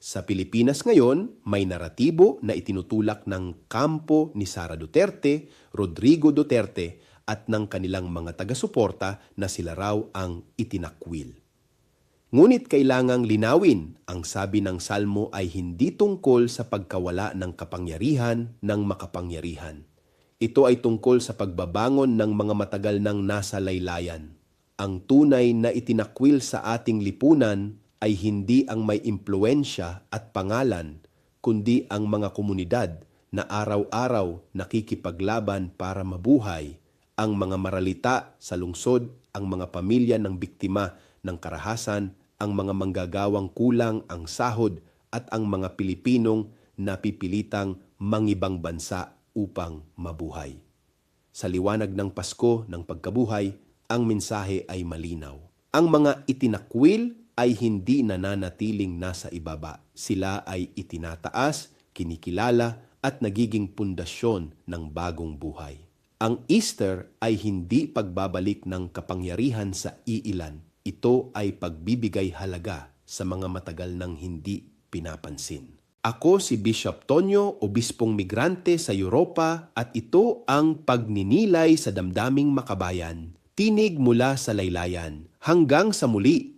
Sa Pilipinas ngayon, may naratibo na itinutulak ng kampo ni Sara Duterte, Rodrigo Duterte at ng kanilang mga taga-suporta na sila raw ang itinakwil. Ngunit kailangang linawin, ang sabi ng Salmo ay hindi tungkol sa pagkawala ng kapangyarihan ng makapangyarihan. Ito ay tungkol sa pagbabangon ng mga matagal nang nasa laylayan. Ang tunay na itinakwil sa ating lipunan ay hindi ang may impluensya at pangalan, kundi ang mga komunidad na araw-araw nakikipaglaban para mabuhay, ang mga maralita sa lungsod, ang mga pamilya ng biktima ng karahasan, ang mga manggagawang kulang ang sahod at ang mga Pilipinong napipilitang mangibang bansa upang mabuhay. Sa liwanag ng Pasko ng pagkabuhay, ang mensahe ay malinaw. Ang mga itinakwil ay hindi nananatiling nasa ibaba. Sila ay itinataas, kinikilala at nagiging pundasyon ng bagong buhay. Ang Easter ay hindi pagbabalik ng kapangyarihan sa iilan. Ito ay pagbibigay halaga sa mga matagal nang hindi pinapansin. Ako si Bishop Tonyo, obispong migrante sa Europa at ito ang pagninilay sa damdaming makabayan. Tinig mula sa laylayan. Hanggang sa muli!